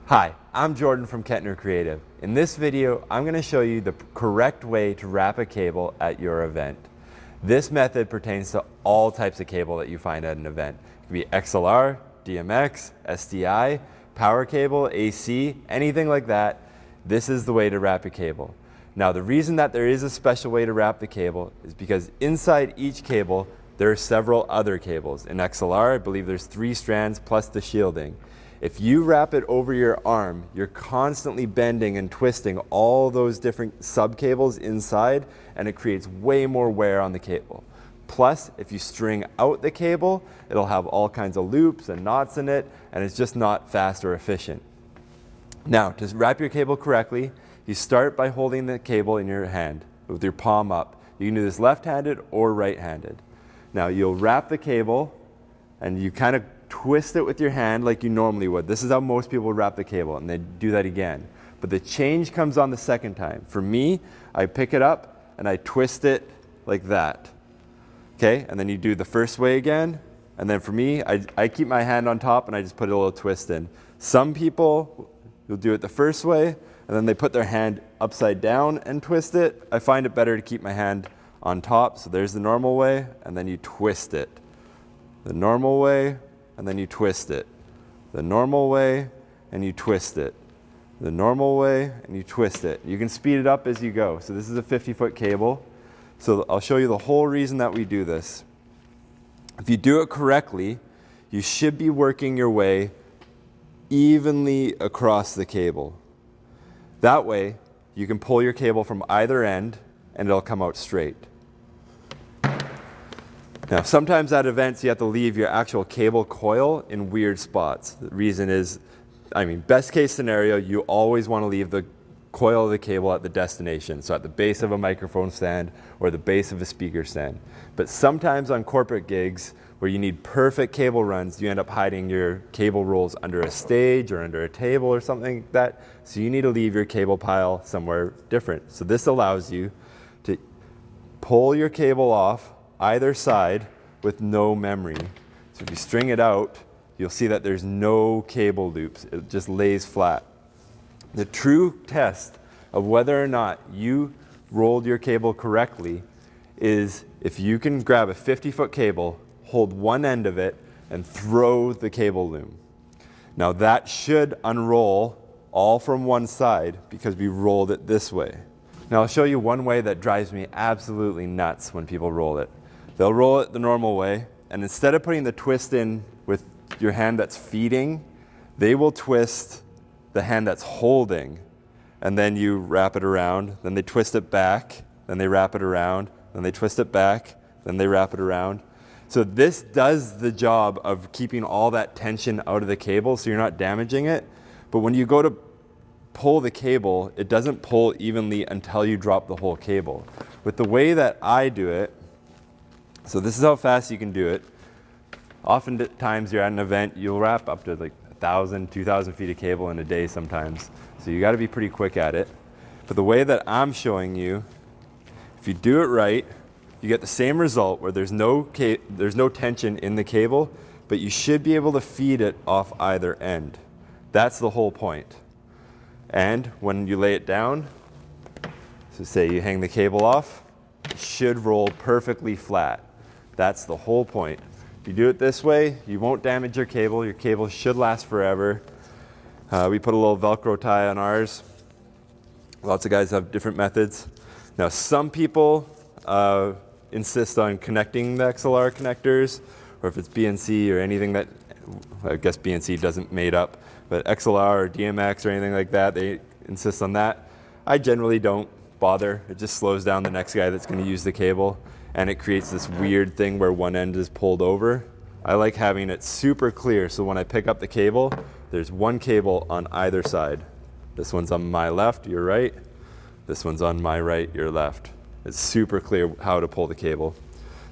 Hi, I'm Jordan from Kettner Creative. In this video, I'm going to show you the correct way to wrap a cable at your event. This method pertains to all types of cable that you find at an event. It could be XLR, DMX, SDI, power cable, AC, anything like that. This is the way to wrap a cable. Now, the reason that there is a special way to wrap the cable is because inside each cable, there are several other cables. In XLR, I believe there's 3 strands plus the shielding. If you wrap it over your arm, you're constantly bending and twisting all those different sub-cables inside, and it creates way more wear on the cable. Plus, if you string out the cable, it'll have all kinds of loops and knots in it, and it's just not fast or efficient. Now, to wrap your cable correctly, you start by holding the cable in your hand with your palm up. You can do this left-handed or right-handed. Now, you'll wrap the cable, and you kind of twist it with your hand like you normally would. This is how most people would wrap the cable, and they do that again. But the change comes on the second time. For me, I pick it up and I twist it like that. Okay, and then you do the first way again. And then for me, I keep my hand on top and I just put a little twist in. Some people will do it the first way, and then they put their hand upside down and twist it. I find it better to keep my hand on top. So there's the normal way, and then you twist it. The normal way, and then you twist it. The normal way, and you twist it. The normal way, and you twist it. You can speed it up as you go. So this is a 50-foot cable. So I'll show you the whole reason that we do this. If you do it correctly, you should be working your way evenly across the cable. That way, you can pull your cable from either end, and it'll come out straight. Now, sometimes at events, you have to leave your actual cable coil in weird spots. The reason is, best case scenario, you always want to leave the coil of the cable at the destination. So at the base of a microphone stand or the base of a speaker stand. But sometimes on corporate gigs where you need perfect cable runs, you end up hiding your cable rolls under a stage or under a table or something like that. So you need to leave your cable pile somewhere different. So this allows you to pull your cable off either side with no memory. So if you string it out, you'll see that there's no cable loops. It just lays flat. The true test of whether or not you rolled your cable correctly is if you can grab a 50-foot cable, hold one end of it, and throw the cable loom. Now that should unroll all from one side because we rolled it this way. Now I'll show you one way that drives me absolutely nuts when people roll it. They'll roll it the normal way, and instead of putting the twist in with your hand that's feeding, they will twist the hand that's holding, and then you wrap it around, then they twist it back, then they wrap it around, then they twist it back, then they wrap it around. So this does the job of keeping all that tension out of the cable so you're not damaging it, but when you go to pull the cable, it doesn't pull evenly until you drop the whole cable. With the way that I do it, so this is how fast you can do it. Oftentimes you're at an event, you'll wrap up to like 1,000, 2,000 feet of cable in a day sometimes. So you got to be pretty quick at it. But the way that I'm showing you, if you do it right, you get the same result where there's no tension in the cable, but you should be able to feed it off either end. That's the whole point. And when you lay it down, so say you hang the cable off, it should roll perfectly flat. That's the whole point. If you do it this way, you won't damage your cable. Your cable should last forever. We put a little Velcro tie on ours. Lots of guys have different methods. Now, some people insist on connecting the XLR connectors, or if it's BNC or anything that, I guess BNC doesn't made up, but XLR or DMX or anything like that, they insist on that. I generally don't bother. It just slows down the next guy that's going to use the cable, and it creates this weird thing where one end is pulled over. I like having it super clear, so when I pick up the cable, there's one cable on either side. This one's on my left, your right. This one's on my right, your left. It's super clear how to pull the cable.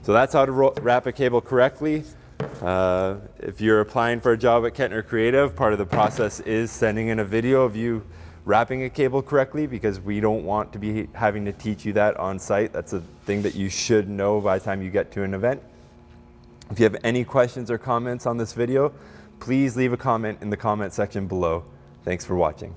So that's how to wrap a cable correctly. If you're applying for a job at Kettner Creative, part of the process is sending in a video of you wrapping a cable correctly, because we don't want to be having to teach you that on site. That's a thing that you should know by the time you get to an event. If you have any questions or comments on this video, please leave a comment in the comment section below. Thanks for watching.